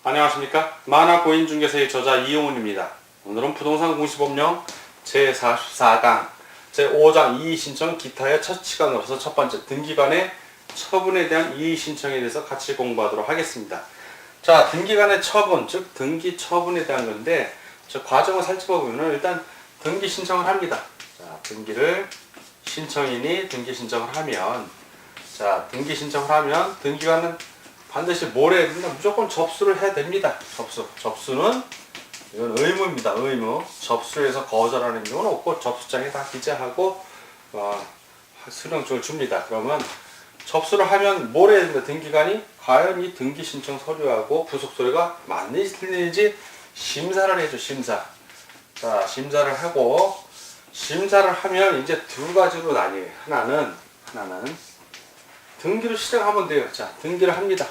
안녕하십니까. 만화고인중개사의 저자 이용훈입니다. 오늘은 부동산 공시법령 제44강 제5장 이의신청 기타의 첫 시간으로서 첫 번째 등기관의 처분에 대한 이의신청에 대해서 같이 공부하도록 하겠습니다. 자, 등기관의 처분, 즉 등기 처분에 대한 건데 저 과정을 살펴보면 일단 등기 신청을 합니다. 자, 등기를 신청인이 등기 신청을 하면 등기 신청을 하면 등기관은 반드시 뭘 해야 된다? 무조건 접수를 해야 됩니다. 접수는 이건 의무입니다. 의무. 접수해서 거절하는 경우는 없고 접수장에 다 기재하고 수령증을 줍니다. 그러면 접수를 하면 뭘 해야 된다? 등기관이 과연 이 등기 신청 서류하고 부속서류가 맞는지 심사를 해줘. 심사. 자, 심사를 하고 심사를 하면 이제 두 가지로 나뉘어요. 하나는 등기를 시작하면 돼요. 자, 등기를 합니다.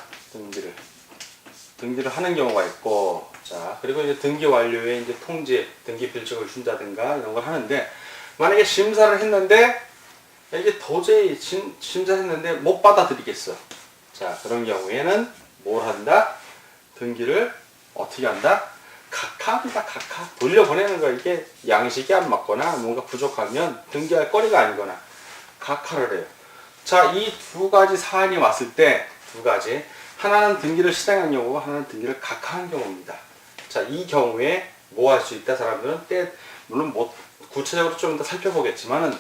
등기를 하는 경우가 있고, 자, 그리고 이제 등기 완료에 이제 통지, 등기 필적을 준다든가 이런 걸 하는데, 만약에 심사를 했는데, 이게 도저히 심사했는데 못 받아들이겠어. 자, 그런 경우에는 뭘 한다? 등기를 어떻게 한다? 각하합니다. 각하. 돌려보내는 거. 이게 양식이 안 맞거나 뭔가 부족하면 등기할 거리가 아니거나 각하를 해요. 자, 이 두 가지 사안이 왔을 때, 두 가지. 하나는 등기를 시작한 경우고, 하나는 등기를 각하한 경우입니다. 자, 이 경우에 뭐 할 수 있다? 사람들은 물론 구체적으로 좀 더 살펴보겠지만은,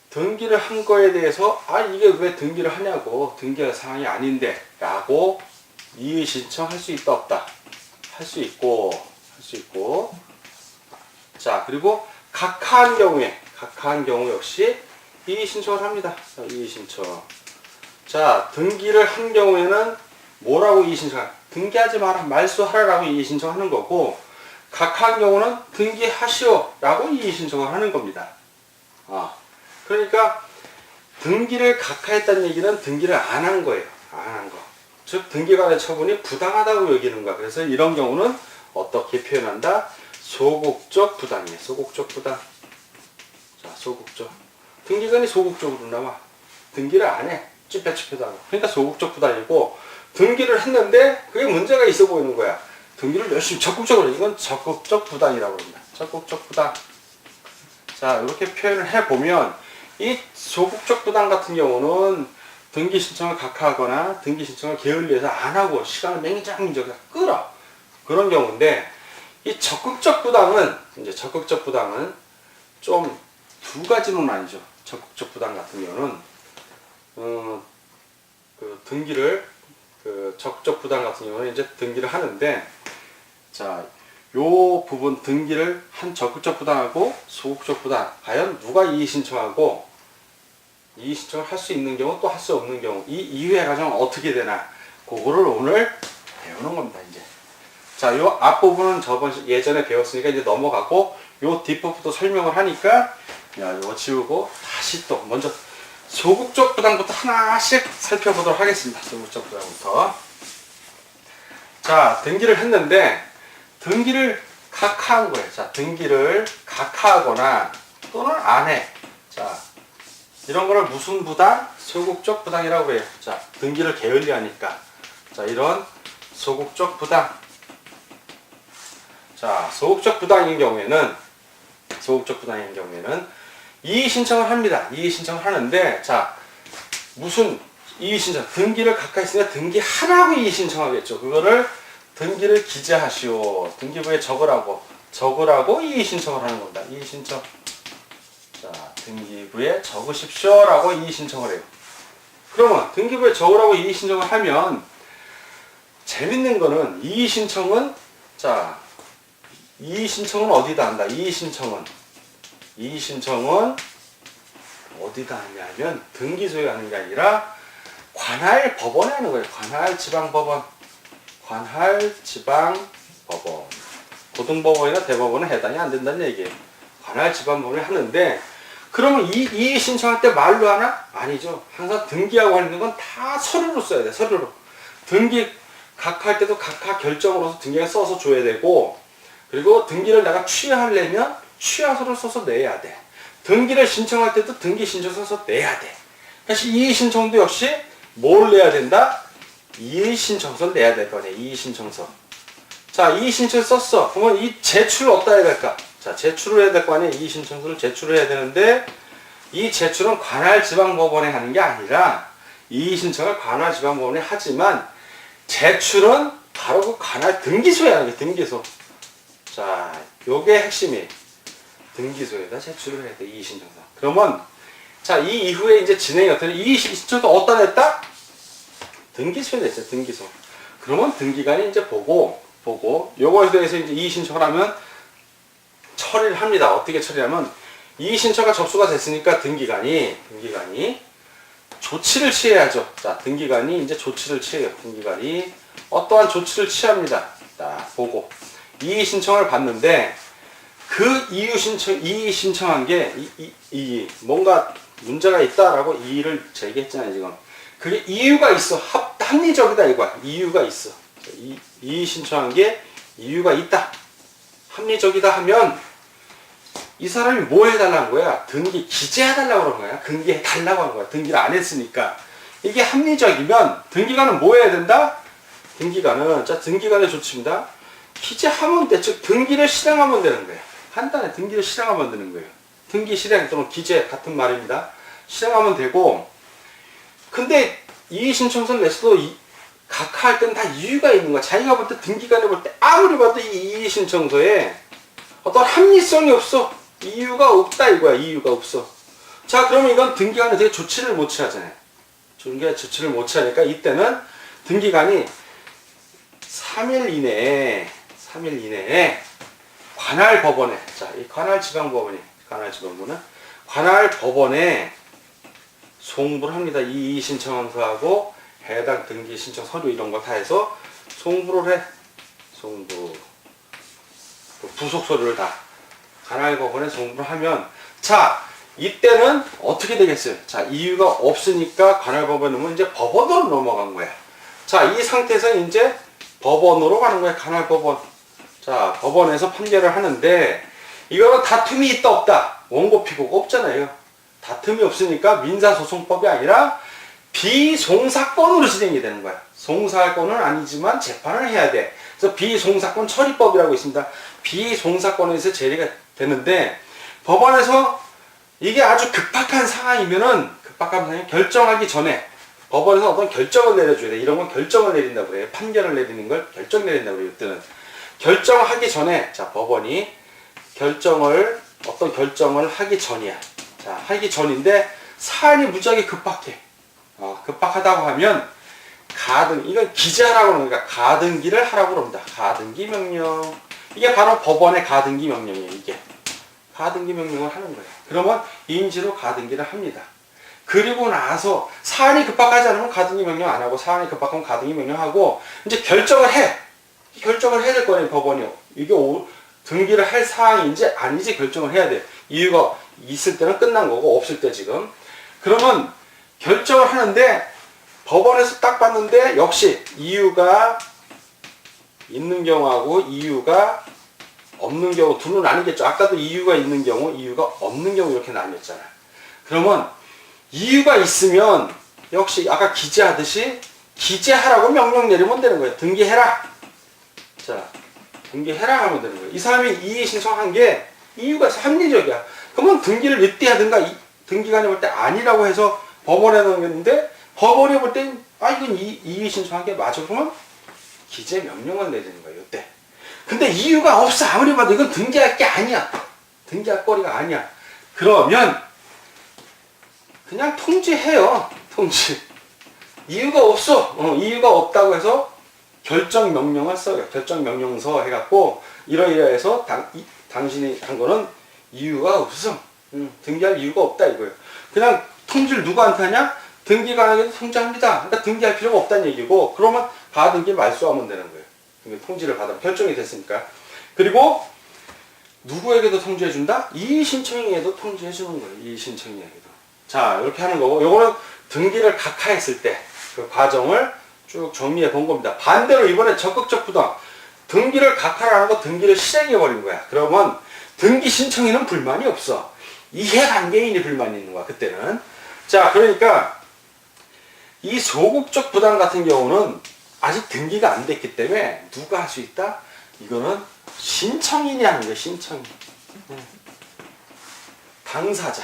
등기를 한 거에 대해서, 이게 왜 등기를 하냐고, 등기할 사항이 아닌데, 라고 이의 신청할 수 있다, 없다? 할 수 있고. 자, 그리고 각하한 경우 역시 이의 신청을 합니다. 자, 이의 신청. 자, 등기를 한 경우에는 뭐라고 이의 신청할? 등기하지 마라, 말소하라라고 이의 신청하는 거고, 각하한 경우는 등기하시오라고 이의 신청을 하는 겁니다. 그러니까 등기를 각하했다는 얘기는 등기를 안 한 거예요. 안 한 거. 즉 등기관의 처분이 부당하다고 여기는 거야. 그래서 이런 경우는 어떻게 표현한다? 소극적 부당이에요. 소극적 부당. 자, 소극적. 등기관이 소극적으로 나와. 등기를 안 해. 찌빼찌빼도 하고. 그러니까 소극적 부당이고, 등기를 했는데 그게 문제가 있어 보이는 거야. 등기를 열심히 적극적으로. 이건 적극적 부당이라고 합니다. 적극적 부당. 자, 이렇게 표현을 해보면 이 소극적 부당 같은 경우는 등기 신청을 각하하거나 등기 신청을 게을리해서 안 하고 시간을 맹장적으로 끌어. 그런 경우인데, 이 적극적 부당은 좀 두 가지로 나뉘죠. 적극적 부당 같은 경우는 등기를 적극적 부당 같은 경우는 이제 등기를 하는데, 자, 요 부분 등기를 한 적극적 부당하고 소극적 부당, 과연 누가 이의 신청하고 이의 신청을 할 수 있는 경우 또 할 수 없는 경우, 이 이후의 과정은 어떻게 되나, 그거를 오늘 배우는 겁니다. 이제 자, 요 앞부분은 예전에 배웠으니까 이제 넘어가고, 요 뒷부분도 설명을 하니까 요거 지우고 다시 또 먼저 소극적 부당부터 하나씩 살펴보도록 하겠습니다. 소극적 부당부터. 자, 등기를 했는데 등기를 각하한 거예요. 자, 등기를 각하하거나 또는 안 해. 자, 이런 거를 무슨 부당? 소극적 부당이라고 해요. 자, 등기를 게을리하니까. 자, 이런 소극적 부당. 자, 소극적 부당인 경우에는 이의 신청을 합니다. 이의 신청을 하는데, 자, 무슨 이의 신청? 등기를 각하했으니까 등기하라고 이의 신청하겠죠. 그거를 등기를 기재하시오. 등기부에 적으라고 이의 신청을 하는 겁니다. 이의 신청. 자, 등기부에 적으십시오라고 이의 신청을 해요. 그러면 등기부에 적으라고 이의 신청을 하면, 재밌는 거는 이의 신청은 어디다 한다? 이의 신청은 어디다 하냐면 등기소에 하는 게 아니라 관할 법원에 하는 거예요. 관할 지방법원. 고등법원이나 대법원은 해당이 안 된다는 얘기예요. 관할 지방법원에 하는데, 그러면 이의 신청할 때 말로 하나? 아니죠. 항상 등기하고 하는 건 다 서류로 써야 돼. 서류로. 등기 각할 때도 각하 결정으로서 등기에 써서 줘야 되고, 그리고 등기를 내가 취하하려면 취하서를 써서 내야 돼. 등기를 신청할 때도 등기 신청서 써서 내야 돼. 사실 이의 신청도 역시 뭘 내야 된다? 이의신청서를 내야 될 거 아니에요. 이의신청서. 자, 이의신청서 썼어. 그러면 이 제출을 어디다 해야 될까? 자, 제출을 해야 될 거 아니에요. 이의신청서를 제출을 해야 되는데, 이 제출은 관할지방법원에 하는 게 아니라, 이의신청을 관할지방법원에 하지만, 제출은 바로 그 관할 등기소에 하는 게 등기소. 자, 요게 핵심이 등기소에다 제출을 해야 돼. 이의신청서. 그러면, 자, 이 이후에 이제 진행이 어떻게, 이의신청서 어디다 냈다? 등기소에 냈어요. 등기소. 그러면 등기관이 이제 보고, 요거에 대해서 이제 이의신청을 하면 처리를 합니다. 어떻게 처리하면, 이의신청가 접수가 됐으니까 등기관이 조치를 취해야죠. 자, 등기관이 이제 조치를 취해요. 등기관이 어떠한 조치를 취합니다. 자, 보고. 이의신청을 받는데, 그 이의신청한 게, 뭔가 문제가 있다라고 이의를 제기했잖아요, 지금. 그게 이유가 있어. 합리적이다, 이거야. 이유가 있어. 이의 신청한 게 이유가 있다. 합리적이다 하면 이 사람이 뭐 해달라는 거야? 등기 기재해달라고 그런 거야. 등기해달라고 하는 거야. 등기를 안 했으니까. 이게 합리적이면 등기관은 뭐 해야 된다? 등기관의 조치입니다. 기재하면 돼. 즉, 등기를 실행하면 되는 거예요. 간단해. 등기를 실행하면 되는 거예요. 등기 실행 또는 기재 같은 말입니다. 실행하면 되고, 근데 이의신청서를 냈어도 각하 할 때는 다 이유가 있는 거야. 자기가 볼 때 등기관이 볼 때 아무리 봐도 이 이의신청서에 어떤 합리성이 없어. 이유가 없다 이거야. 이유가 없어. 자, 그러면 이건 등기관이 되게 조치를 못 취하잖아요. 조치를 못 취하니까 이때는 등기관이 3일 이내에 관할법원에, 자, 이 관할지방법원은 관할법원에 송부를 합니다. 이 이의신청서하고 해당 등기 신청 서류 이런 거 다 해서 송부를 해. 부속 서류를 다 관할법원에 송부를 하면, 자, 이때는 어떻게 되겠어요? 자, 이유가 없으니까 관할법원에 넣으면 이제 법원으로 넘어간 거야. 자, 이 상태에서 이제 법원으로 가는 거야. 관할법원. 자, 법원에서 판결을 하는데, 이거는 다툼이 있다 없다. 원고 피고가 없잖아요. 다툼이 없으니까 민사소송법이 아니라 비송사건으로 진행이 되는 거야. 송사건은 아니지만 재판을 해야 돼. 그래서 비송사건 처리법이라고 있습니다. 비송사건에서 처리가 되는데, 법원에서 이게 아주 급박한 상황이면은, 결정하기 전에 법원에서 어떤 결정을 내려줘야 돼. 이런 건 결정을 내린다고 그래요. 판결을 내리는 걸 결정 내린다고 그래요. 이때는 결정하기 전에, 자, 법원이 어떤 결정을 하기 전이야. 자, 하기 전인데 사안이 무지하게 급박해. 급박하다고 하면 이건 기재하라고 그러니까 가등기를 하라고 그럽니다. 가등기 명령. 이게 바로 법원의 가등기 명령이에요. 이게 가등기 명령을 하는 거예요. 그러면 인지로 가등기를 합니다. 그리고 나서 사안이 급박하지 않으면 가등기 명령 안 하고, 사안이 급박하면 가등기 명령하고, 이제 결정을 해. 결정을 해야 될 거예요. 법원이 이게 등기를 할 사항인지 아닌지 결정을 해야 돼. 이유가 있을 때는 끝난 거고, 없을 때 지금. 그러면 결정을 하는데, 법원에서 딱 봤는데 역시 이유가 있는 경우하고 이유가 없는 경우 둘로 나뉘겠죠. 아까도 이유가 있는 경우, 이유가 없는 경우 이렇게 나뉘었잖아. 그러면 이유가 있으면 역시 아까 기재하듯이 기재하라고 명령 내리면 되는 거예요. 등기해라. 자, 등기해라 하면 되는 거예요. 이 사람이 이의 신청한 게 이유가 합리적이야. 그러면 등기를 늦게 하든가, 등기관이 볼 때 아니라고 해서 법원에 넘겼는데, 법원이 볼 땐 이건 이의 신청한 게 맞아. 그러면 기재 명령을 내리는 거예요. 이때. 근데 이유가 없어. 아무리 봐도 이건 등기할 게 아니야. 등기할 거리가 아니야. 그러면 그냥 통지해요. 통지. 이유가 없어. 이유가 없다고 해서 결정 명령을 써요. 결정 명령서 해갖고 이러이러해서 당신이 한 거는 이유가 없어. 등기할 이유가 없다 이거예요. 그냥 통지를 누구한테 하냐? 등기관에게 통지합니다. 그러니까 등기할 필요가 없다는 얘기고, 그러면 가등기 말소하면 되는 거예요. 통지를 받으면 결정이 됐으니까. 그리고 누구에게도 통지해준다? 이의신청인에게도 통지해주는 거예요. 이의신청인에게도. 자, 이렇게 하는 거고, 요거는 등기를 각하했을 때 그 과정을 쭉 정리해 본 겁니다. 반대로 이번에 적극적 부당. 등기를 각하를 하고 등기를 실행해버린 거야. 그러면 등기 신청인은 불만이 없어. 이해관계인이 불만이 있는 거야, 그때는. 자, 그러니까 이 소극적 부당 같은 경우는 아직 등기가 안 됐기 때문에 누가 할 수 있다? 이거는 신청인이 하는 거예요. 신청인. 당사자.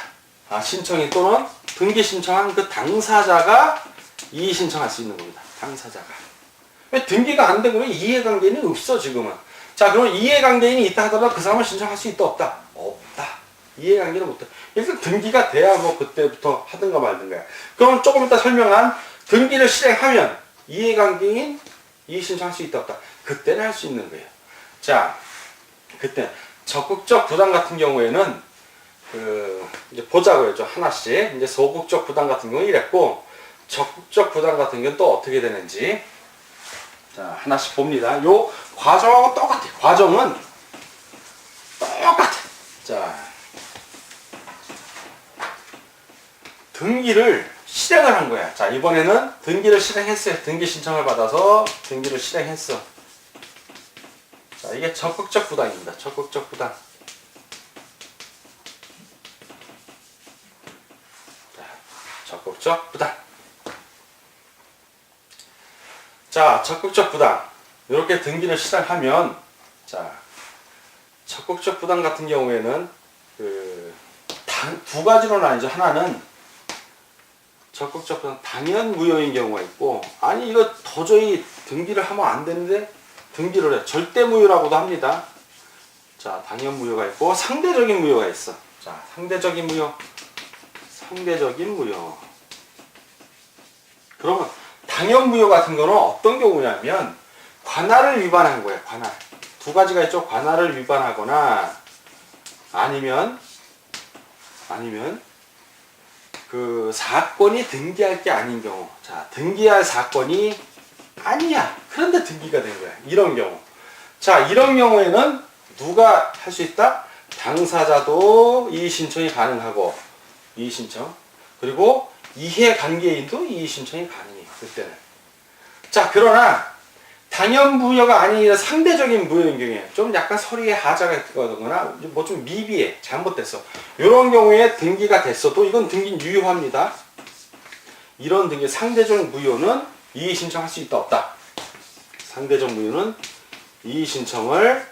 신청인 또는 등기 신청한 그 당사자가 이의 신청할 수 있는 겁니다. 당사자가. 왜 등기가 안 되고 이해관계인이 없어 지금은. 자, 그러면 이해관계인이 있다 하더라도 그 사람은 신청할 수 있다 없다? 없다. 이해관계는 못해. 일단 등기가 돼야 뭐 그때부터 하든가 말든가. 그럼 조금 이따 설명한 등기를 실행하면 이해관계인 이의 신청할 수 있다 없다? 그때는 할 수 있는 거예요. 자, 그때 적극적 부당 같은 경우에는 이제 보자고요. 좀 하나씩. 이제 소극적 부당 같은 경우는 이랬고, 적극적 부당 같은 경우는 또 어떻게 되는지. 자, 하나씩 봅니다. 요 과정하고 똑같아요. 과정은 똑같아. 자, 등기를 실행을 한 거야. 자, 이번에는 등기를 실행했어요. 등기 신청을 받아서 등기를 실행했어. 자, 이게 적극적 부당입니다. 적극적 부당. 자, 적극적 부당. 자, 적극적 부당. 이렇게 등기를 실행하면, 자, 적극적 부당 같은 경우에는 두 가지로 나뉘죠. 하나는 적극적 부당 당연 무효인 경우가 있고, 아니 이거 도저히 등기를 하면 안 되는데 등기를 해. 절대 무효라고도 합니다. 자, 당연 무효가 있고 상대적인 무효가 있어. 자, 상대적인 무효. 상대적인 무효. 그러면 당연 무효 같은 거는 어떤 경우냐면 관할을 위반한 거예요. 관할. 두 가지가 있죠. 관할을 위반하거나 아니면 그 사건이 등기할 게 아닌 경우. 자, 등기할 사건이 아니야. 그런데 등기가 된 거야. 이런 경우. 자, 이런 경우에는 누가 할 수 있다? 당사자도 이의 신청이 가능하고, 이의 신청. 그리고 이해관계인도 이의 신청이 가능해요. 그때는. 자, 그러나 당연 무효가 아니라 상대적인 무효인 경우에 좀 약간 서류에 하자가 있거나 뭐 좀 미비해. 잘못됐어. 이런 경우에 등기가 됐어도 이건 등기는 유효합니다. 이런 등기 상대적 무효는 이의 신청할 수 있다 없다. 상대적 무효는 이의 신청을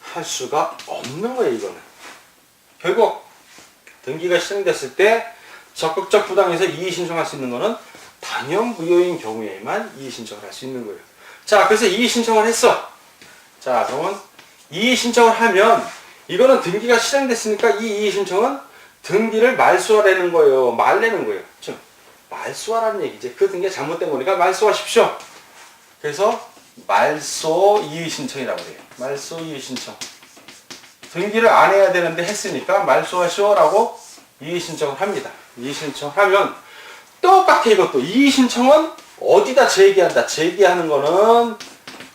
할 수가 없는 거예요. 이거는 결국 등기가 실행됐을 때 적극적 부당에서 이의 신청할 수 있는 거는 당연 무효인 경우에만 이의 신청을 할 수 있는 거예요. 자, 그래서 이의 신청을 했어. 자, 그러면 이의 신청을 하면 이거는 등기가 실행됐으니까 이 이의 신청은 등기를 말소하라는 거예요. 말내는 거예요. 즉 말소하라는 얘기지. 그 등기가 잘못된 거니까 말소하십시오. 그래서 말소 이의 신청이라고 해요. 말소 이의 신청. 등기를 안 해야 되는데 했으니까 말소하시오라고 이의 신청을 합니다. 이의 신청하면 똑같아. 이것도 이의 신청은 어디다 제기한다. 제기하는 거는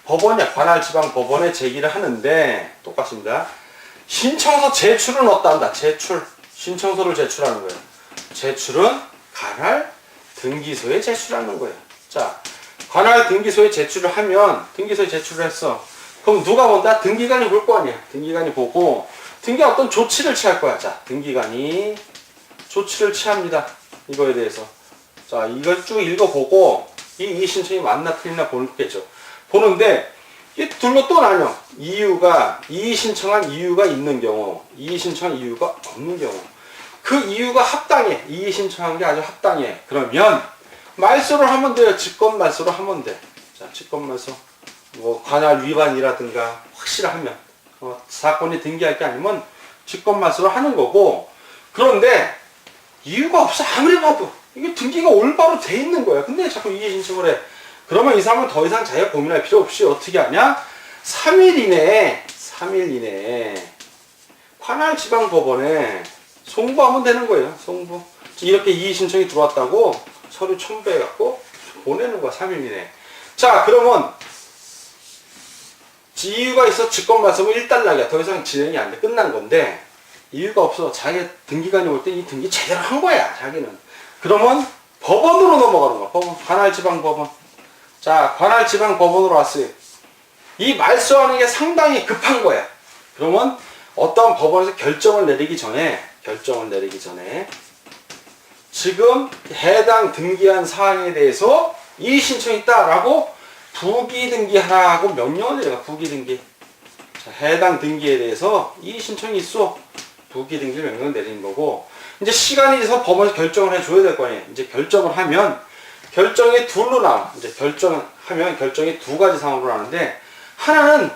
법원에 관할지방 법원에 제기를 하는데 똑같습니다. 신청서 제출은 어디다 한다. 제출. 신청서를 제출하는 거예요. 제출은 관할 등기소에 제출하는 거예요. 자, 관할 등기소에 제출을 하면 등기소에 제출을 했어. 그럼 누가 본다? 등기관이 볼 거 아니야. 등기관이 보고 등기 어떤 조치를 취할 거야. 자, 등기관이 조치를 취합니다. 이거에 대해서. 자, 이걸 쭉 읽어보고 이 신청이 맞나 틀리나 보겠죠. 보는데 이 둘로 또 나뉘어. 이유가 이의 신청한 이유가 있는 경우, 이의 신청한 이유가 없는 경우. 그 이유가 합당해. 이의 신청한 게 아주 합당해. 그러면 말소를 하면 돼요. 직권 말소를 하면 돼. 자, 직권 말소. 뭐 관할 위반이라든가 확실하면 사건이 등기할 게 아니면 직권 말소를 하는 거고. 그런데 이유가 없어. 아무리 봐도 이게 등기가 올바로 돼 있는 거야. 근데 자꾸 이의 신청을 해. 그러면 이 사람은 더 이상 자기가 고민할 필요 없이 어떻게 하냐? 3일 이내에 관할지방법원에 송부하면 되는 거예요. 송부. 이렇게 이의 신청이 들어왔다고 서류 첨부해갖고 보내는 거야. 3일 이내에. 자, 그러면 이유가 있어. 직권 말소면 일단락이야. 더 이상 진행이 안 돼. 끝난 건데 이유가 없어. 자기 등기관이 올 때 이 등기 제대로 한 거야. 자기는. 그러면 법원으로 넘어가는 거야. 법원. 관할지방법원. 자, 관할지방법원으로 왔어요. 이 말소하는 게 상당히 급한 거야. 그러면 어떤 법원에서 결정을 내리기 전에 지금 해당 등기한 사항에 대해서 이의 신청이 있다라고 부기 등기하라고 명령을 내려가. 부기 등기. 자, 해당 등기에 대해서 이의 신청이 있어. 부기 등기 명령을 내리는 거고, 이제 시간이 돼서 법원에서 결정을 해줘야 될 거 아니에요. 이제 결정을 하면 결정이 둘로 나와. 이제 결정하면 결정이 두 가지 상황으로 나오는데, 하나는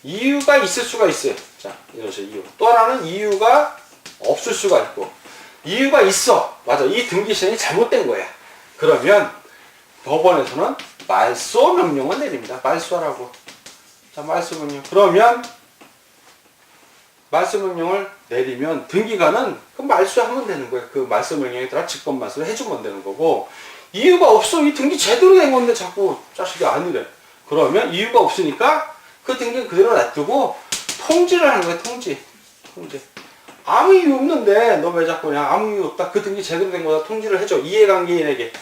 이유가 있을 수가 있어요. 자, 이것이 이유. 또 하나는 이유가 없을 수가 있고, 이유가 있어. 맞아. 이 등기 시행이 잘못된 거야. 그러면 법원에서는 말소 명령을 내립니다. 말소하라고. 자, 말소 명령. 그러면 말소 명령을 내리면 등기관은 그 말소하면 되는 거예요. 그 말소 명령에 따라 직권 말소를 해주면 되는 거고, 이유가 없어. 이 등기 제대로 된 건데 자꾸 자식이 아니래. 그러면 이유가 없으니까 그 등기는 그대로 놔두고 통지를 하는 거예요. 통지. 아무 이유 없는데 너 왜 자꾸 그냥 아무 이유 없다. 그 등기 제대로 된 거다. 통지를 해줘. 이해관계인에게.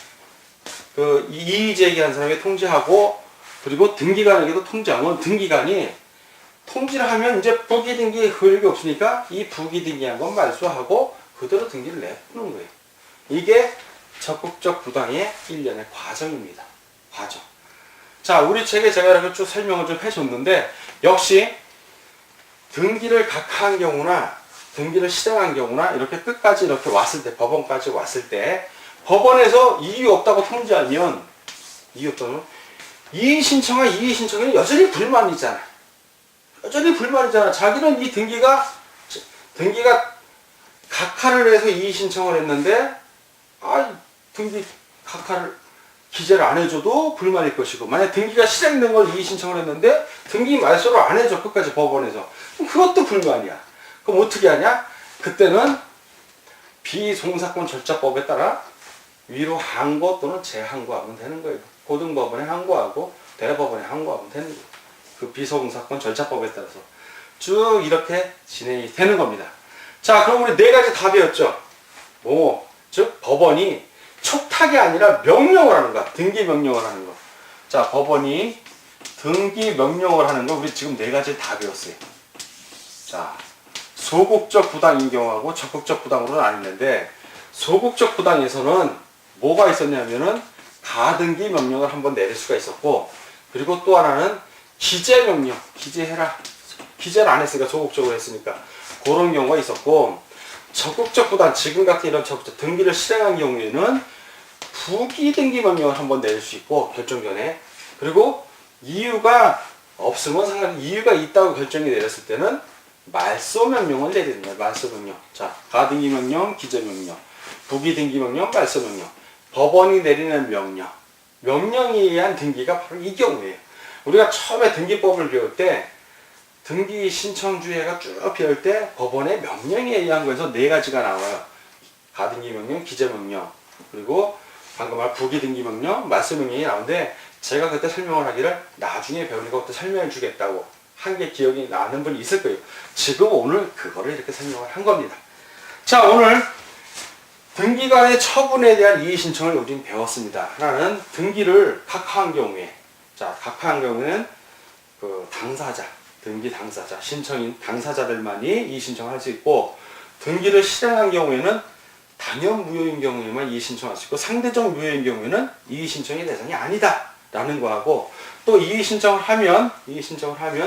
그 이의 제기한 사람에게 통지하고, 그리고 등기관에게도 통지하면 등기관이 통지를 하면 이제 부기 등기에 효력이 없으니까 이 부기 등기한 건 말소하고 그대로 등기를 내푸는 거예요. 이게 적극적 부당의 일련의 과정입니다. 과정. 자, 우리 책에 제가 이렇게 쭉 설명을 좀 해줬는데, 역시 등기를 각하한 경우나 등기를 실행한 경우나 이렇게 끝까지 이렇게 왔을 때, 법원까지 왔을 때, 법원에서 이유 없다고 통지하면, 이유 없다고, 이의 신청과 이의 신청에는 여전히 불만이잖아. 여전히 불만이잖아. 자기는 이 등기가 각하를 해서 이의 신청을 했는데, 등기 각하를 기재를 안 해줘도 불만일 것이고, 만약 등기가 실행된 걸 이의 신청을 했는데 등기 말소를 안 해줘. 끝까지 법원에서. 그럼 그것도 불만이야. 그럼 어떻게 하냐? 그때는 비송사권 절차법에 따라 위로 항고 또는 재항고하면 되는 거예요. 고등법원에 항고하고 대법원에 항고하면 되는 거예요. 그 비송사권 절차법에 따라서 쭉 이렇게 진행이 되는 겁니다. 자, 그럼 우리 네 가지 다 배웠죠? 즉 법원이 촉탁이 아니라 명령을 하는 거야. 등기 명령을 하는 거. 자, 법원이 등기 명령을 하는 거 우리 지금 네 가지 다 배웠어요. 자, 소극적 부당인 경우하고 적극적 부당으로 나뉘는데, 소극적 부당에서는 뭐가 있었냐면은 가등기 명령을 한번 내릴 수가 있었고, 그리고 또 하나는 기재 명령, 기재해라. 기재를 안 했으니까 소극적으로 했으니까 그런 경우가 있었고, 적극적 부당, 지금 같은 이런 적극적 등기를 실행한 경우에는 부기 등기 명령을 한번 내릴 수 있고, 결정 전에. 그리고 이유가 없으면 상관없이 이유가 있다고 결정이 내렸을 때는 말소 명령을 내리는 거예요. 말소 명령. 자, 가등기 명령, 기재 명령, 부기 등기 명령, 말소 명령. 법원이 내리는 명령. 명령에 의한 등기가 바로 이 경우예요. 우리가 처음에 등기법을 배울 때 등기 신청주의가 쭉 배울 때 법원의 명령에 의한 거에서 네 가지가 나와요. 가등기 명령, 기재 명령, 그리고 방금 말 부기 등기 명령, 말소 명령이 나오는데, 제가 그때 설명을 하기를 나중에 배우니까 그때 설명해 주겠다고 한 게 기억이 나는 분이 있을 거예요. 지금 오늘 그거를 이렇게 설명을 한 겁니다. 자, 오늘 등기관의 처분에 대한 이의 신청을 우리는 배웠습니다. 하나는 등기를 각하한 경우에, 자, 각하한 경우에는 그 당사자, 등기 당사자, 신청인 당사자들만이 이의 신청을 할 수 있고, 등기를 실행한 경우에는 당연 무효인 경우에만 이의 신청할 수 있고, 상대적 무효인 경우에는 이의 신청의 대상이 아니다 라는 거하고, 또 이의 신청을 하면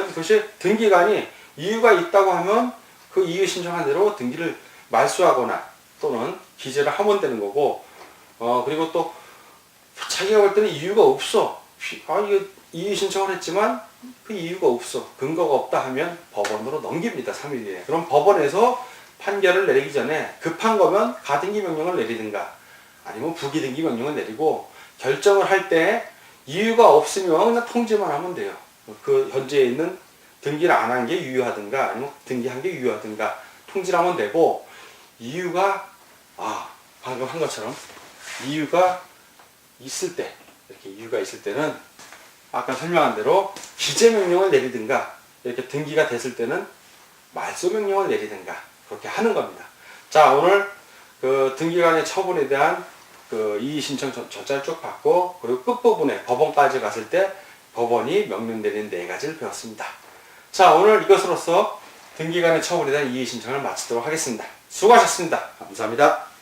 그것이 등기관이 이유가 있다고 하면 그 이의 신청한 대로 등기를 말소하거나 또는 기재를 하면 되는 거고, 그리고 또 자기가 볼 때는 이유가 없어. 이거 이의 신청을 했지만 그 이유가 없어. 근거가 없다 하면 법원으로 넘깁니다. 3일 뒤에. 그럼 법원에서 판결을 내리기 전에 급한 거면 가등기 명령을 내리든가 아니면 부기 등기 명령을 내리고, 결정을 할 때 이유가 없으면 그냥 통지만 하면 돼요. 그 현재에 있는 등기를 안 한 게 유효하든가 아니면 등기한 게 유효하든가 통지를 하면 되고, 이유가 방금 한 것처럼 이유가 있을 때, 이렇게 이유가 있을 때는 아까 설명한 대로 기재 명령을 내리든가, 이렇게 등기가 됐을 때는 말소 명령을 내리든가 그렇게 하는 겁니다. 자, 오늘 그 등기관의 처분에 대한 그 이의 신청 절차를 쭉 봤고, 그리고 끝부분에 법원까지 갔을 때 법원이 명령 내리는 네 가지를 배웠습니다. 자, 오늘 이것으로서 등기관의 처분에 대한 이의 신청을 마치도록 하겠습니다. 수고하셨습니다. 감사합니다.